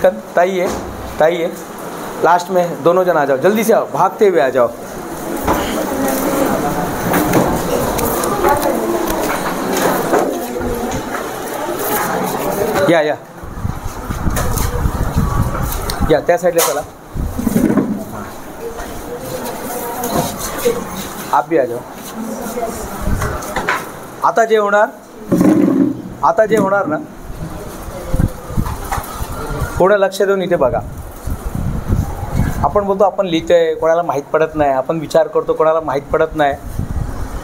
ताई है, ताई है, लास्ट में दोनों जन आ जाओ, जल्दी से आओ, भागते हुए आ जाओ। या त्या साईडला चला, आप भी आ जाओ। आता जे होणार ना, थोडं लक्ष देऊन इथे बघा। आपण बोलतो आपण लिहितोय, कोणाला माहीत पडत नाही, आपण विचार करतो कोणाला माहीत पडत नाही,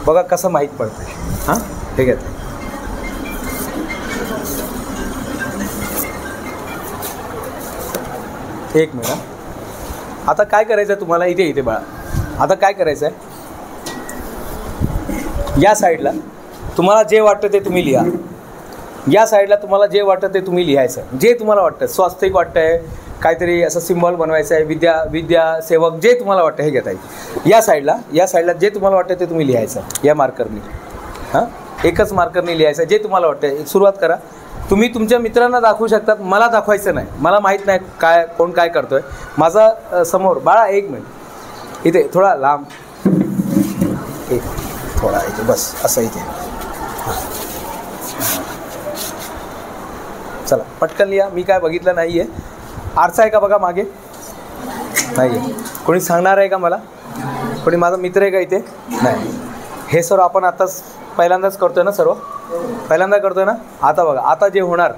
बघा कसं माहीत पडतंय। हां ठीक आहे, एक मिनिट। आता काय करायचं आहे तुम्हाला, इथे बाळा, आता काय करायचं आहे, या साईडला तुम्हाला जे वाटतं ते तुम्ही लिहा, या साईडला तुम्हाला जे वाटतं ते तुम्ही लिहायचं, जे तुम्हाला वाटतं, स्वास्तिक वाटतंय, काहीतरी असं सिम्बॉल बनवायचं आहे, विद्या सेवक, जे तुम्हाला वाटतं हे घेता येईल। या साईडला जे तुम्हाला वाटतं ते तुम्ही लिहायचं, या मार्करनी, हां एकच मार्करनी लिहायचं जे तुम्हाला वाटतं। सुरुवात करा, तुम्ही तुमच्या मित्रांना दाखवू शकतात, मला दाखवायचं नाही, मला माहीत नाही काय कोण काय करतोय, माझा समोर बाळा, एक मिनिट, इथे थोडा लांब, एक थोडा इथे बस, असं इथे, चला पटकन लिहा। मी काय बघितलं नाही आहे, आरसा आहे का बघा मागे, नाही आहे, कोणी सांगणार आहे का मला, कोणी माझा मित्र आहे का इथे, नाही। हे सर्व आपण आताच पहिल्यांदाच करतोय ना, सर्व पहिल्यांदा करतोय ना। आता बघा, आता जे होणार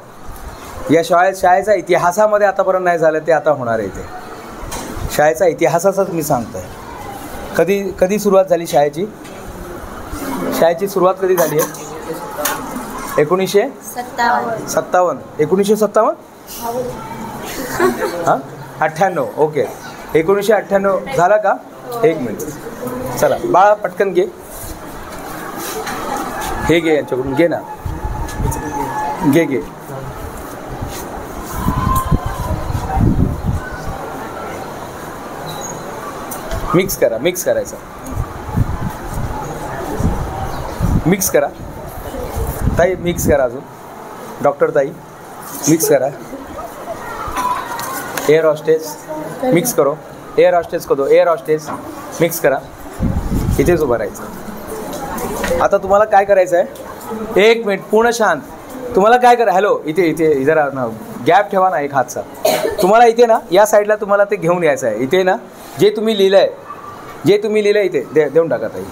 या शाळेचा इतिहासामध्ये आतापर्यंत नाही झालं ते आता होणार आहे। इथे शाळेचा इतिहासाचाच मी सांगतोय। कधी सुरुवात झाली शाळेची सुरुवात कधी झाली आहे, 1957, 1957, हां 98, ओके 1998 झाला का, एक मिनिट, चला बाळा पटकन घे, हे घे यांच्याकडून, घे ना, घे मिक्स करायचं, मिक्स करा ताई, मिक्स करा, अजून डॉक्टर ताई मिक्स करा, एअर हॉस्टेस मिक्स करो, एअर हॉस्टेस को दो, एअर हॉस्टेस मिक्स करा, इथेच उभं राहायचं। आता तुम्हाला काय करायचं आहे, एक मिनिट पूर्ण शांत, तुम्हाला काय करा, हॅलो इथे जरा ना गॅप ठेवा ना एक हातचा, तुम्हाला इथे ना या साईडला तुम्हाला ते घेऊन यायचं आहे, इथे ना जे तुम्ही लिहिलं आहे इथे देऊन टाका ताई,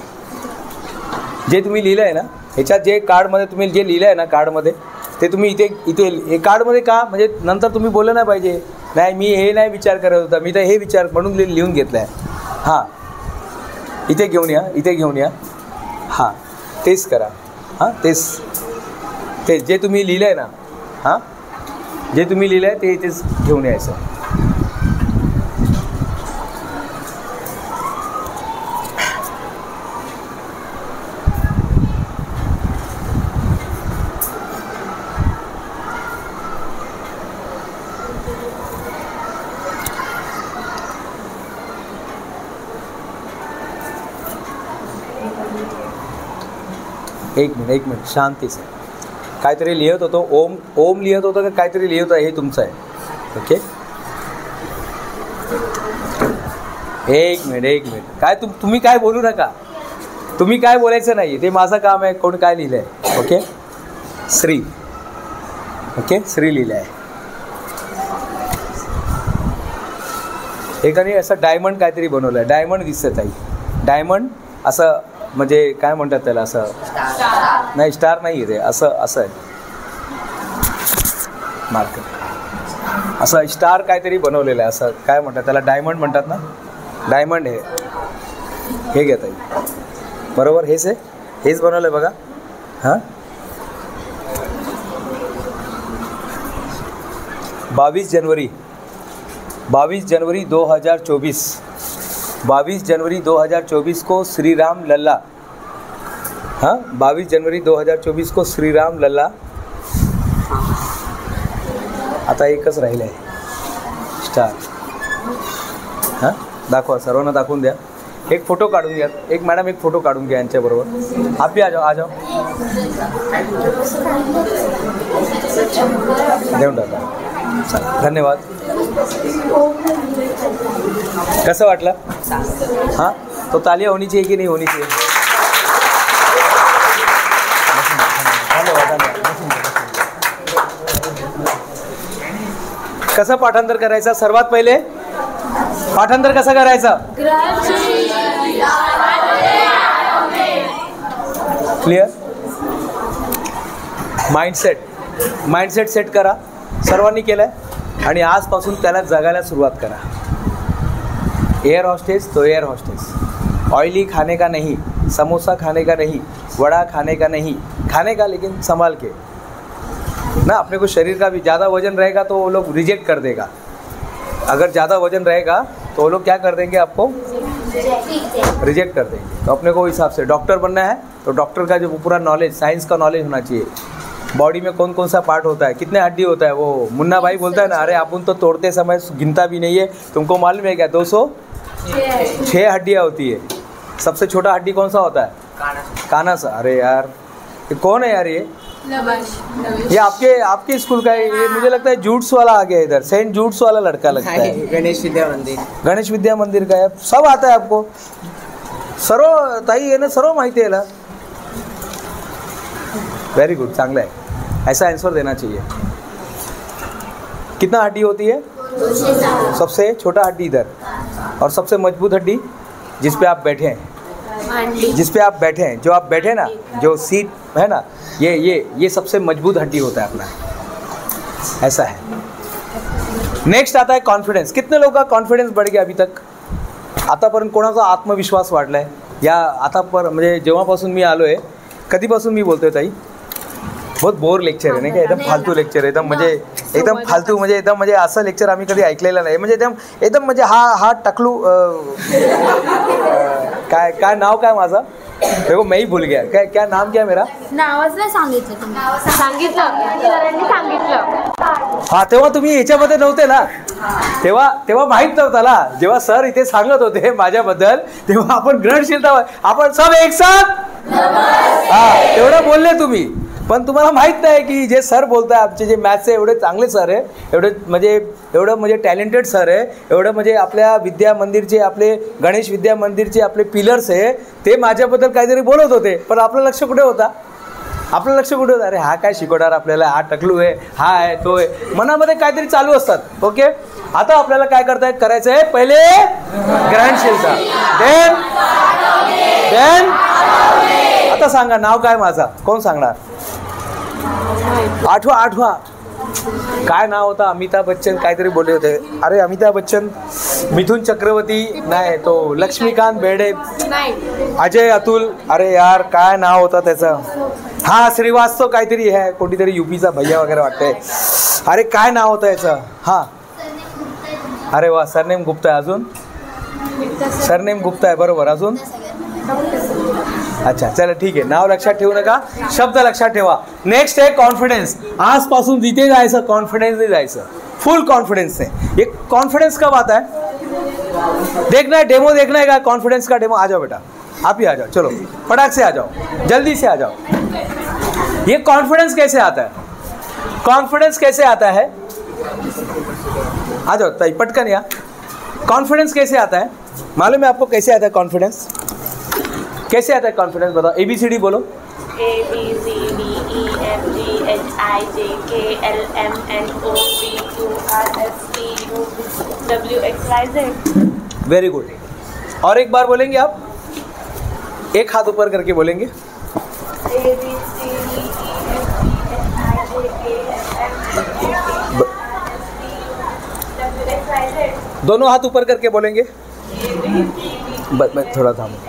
जे तुम्ही लिहिलं आहे ना ह्याच्यात, जे कार्डमध्ये तुम्ही जे लिहिलं आहे ना कार्डमध्ये, ते तुम्ही इथे कार्डमध्ये का, म्हणजे नंतर तुम्ही बोललं नाही पाहिजे, नाही मी हे नाही विचार करत होता, मी तर हे विचार म्हणून लिहून घेतलं आहे। हां इथे घेऊन या, हां तेच करा, हां तेच जे तुम्ही लिहिलं आहे ना, हां जे तुम्ही लिहिलं आहे ते इथेच घेऊन यायचं। एक मिनिट शांती से, काहीतरी लिहित होतो, ओम लिहित होतं का काहीतरी लिहित आहे, हे तुमचं आहे, ओके। एक मिनिट काय तुम्ही काय बोलू नका, तुम्ही काय बोलायचं नाही, ते माझं काम आहे, कोण काय लिहिलं आहे, ओके। श्री, ओके श्री लिहिलं आहे, एकाने असं डायमंड काहीतरी बनवलं आहे, डायमंड दिसतं ताई, डायमंड असं म्हणजे काय म्हणतात त्याला, असं नाही स्टार नाही आहे, असं आहे मार्कर, असं स्टार काहीतरी बनवलेलं आहे, असं काय म्हणतात त्याला, डायमंड म्हणतात ना, डायमंड हे घेत आहे बरोबर, हेच बनवलं आहे बघा, हां 22 जनवरी 2024 को श्री राम लल्ला, हाँ 22 जनवरी 2024 को श्री राम लल्ला, आता एकच राहिलं आहे स्टार, हां दाखवा, सर्वांना दाखवून द्या, एक फोटो काढून घ्या, एक मॅडम एक फोटो काढून घ्या यांच्याबरोबर, आप भी आ जाओ देऊन टाका, धन्यवाद. कसं वाटलं? हां, तो तालियां होनी चाहिए की नाही होनी चाहिए? धन्यवाद. कसं पाठांतर करायचं? सर्वात पहिले पाठांतर कसं करायचं? क्लिअर? माइंडसेट सेट करा. सर्वांनी केलंय आणि आजपासून त्याला जगायला सुरुवात करा. एयर हॉस्टेस तो एयर हॉस्टेस. ऑयली खाने का नहीं, समोसा खाने का नहीं, वड़ा खाने का नहीं, खाने का लेकिन संभाल के ना. अपने को शरीर का भी ज़्यादा वजन रहेगा तो वो लोग रिजेक्ट कर देगा. अगर ज़्यादा वजन रहेगा तो वो लोग क्या कर देंगे? आपको रिजेक्ट कर देंगे. तो अपने को हिसाब से डॉक्टर बनना है तो डॉक्टर का जो पूरा नॉलेज, साइंस का नॉलेज होना चाहिए. बॉडी में कौन कौन सा पार्ट होता है, कितने हड्डी होता है. वो मुन्ना भाई बोलता है ना, अरे अपन तो तोड़ते समय गिनता भी नहीं है. तुमको मालूम है क्या? 206 हड्डियाँ होती है. सबसे छोटा हड्डी कौन सा होता है? काना सा. अरे यार ये कौन है यार? ये आपके स्कूल का है. ये मुझे लगता है जूट्स वाला आ गया इधर. सेंट जूट्स वाला लड़का लगता है. गणेश विद्या मंदिर का है. सब आता है आपको. सर्व ताई आहे ना, सर्व माहिती आहे ना. वेरी गुड, चांगला है. ऐसा आंसर देना चाहिए. कितना हड्डी होती है? सबसे छोटा हड्डी इधर. और सबसे मजबूत हड्डी जिस पे आप बैठे हैं, जो आप बैठे ना, जो सीट है ना, ये सबसे मजबूत हड्डी होता है अपना. ऐसा है. नेक्स्ट आता है कॉन्फिडेंस. कितने लोगों का कॉन्फिडेंस बढ़ गया अभी तक? आतापर्यंत कोणाचा आत्मविश्वास वाढलाय? या म्हणजे जेव्हापासून मी आलो आहे, कधीपासून मी बोलतोय ताई? बहुत बोर लेक्चर आहे नाही का? एकदम फालतू लेक्चर. एकदम फालतू म्हणजे असं लेक्चर आम्ही कधी ऐकलेलं नाही. म्हणजे एकदम म्हणजे हा टकलू काय नाव काय माझं? देखो मैं ही भूल गया. क्या नाम क्या मेरा? नावच नाही सांगितलं. हा, तेव्हा तुम्ही याच्यामध्ये नव्हते ना. तेव्हा माहीत नव्हता ना. जेव्हा सर इथे सांगत होते माझ्याबद्दल, तेव्हा आपण ग्रहणशीलता, आपण सब एक साथ, हा तेवढं बोलले तुम्ही. पण तुम्हाला माहीत नाही की जे सर बोलताय, आमचे जे मॅथ्सचे एवढे चांगले सर आहे, एवढं म्हणजे टॅलेंटेड सर आहे, एवढं म्हणजे आपल्या विद्या मंदिरचे, आपले गणेश विद्या मंदिरचे आपले पिलर्स आहे, ते माझ्याबद्दल काहीतरी बोलत होते. पण आपलं लक्ष कुठे होता? अरे हा काय शिकवणार आपल्याला? हा टकलू आहे, हा आहे, तो आहे. मनामध्ये काहीतरी चालू असतात. ओके, आता आपल्याला काय करायचं आहे? पहिले ग्रहणशीलता, देन आता सांगा नाव काय माझा? कोण सांगणार? आठवा काय नाव होता? अमिताभ बच्चन काहीतरी बोलले होते. अरे अमिताभ बच्चन, मिथुन चक्रवर्ती नाही, तो लक्ष्मीकांत बेर्डे, अजय अतुल. अरे यार काय नाव होता त्याचं? हा श्रीवास्तव काहीतरी आहे, कोणीतरी यूपीचा भैया वगैरे वाटतंय. अरे काय नाव होतं याचं? हां, अरे वा, सरनेम गुप्ता आहे. अजून सरनेम गुप्ता आहे, बरोबर. अजून अच्छा, चला ठीक आहे. नाव लक्षात ठेवू नका, शब्द लक्षात ठेवा. नेक्स्ट आहे कॉन्फिडेंस. आजपासून जिथे जायचं कॉन्फिडेंसने जायचं, फुल कॉन्फिडेंस है. ये कॉन्फिडेंस कब आता है? देखना है, डेमो देखना है क्या? कॉन्फिडेंस का डेमो. आ जाओ बेटा, आप ही आ जाओ. चलो फटाक से आ जाओ, जल्दी से आ जाओ. ये कॉन्फिडेंस कैसे आता है? कॉन्फिडेंस कैसे आता है? आ जाओ ताई, पटकन या. कॉन्फिडेंस कैसे आता है? मालूम है आपको कैसे आता है कॉन्फिडेंस? कैसे आता है कॉन्फिडेंस? बताओ. ABCD बोलो. ABCDEFGHIJKLMNOPQRSTUVWXYZ. Very good. और एक बार बोलेंगे आप? एक हाथ ऊपर करके बोलेंगे. दोनों हाथ ऊपर करके बोलेंगे. मैं थोड़ा थामो.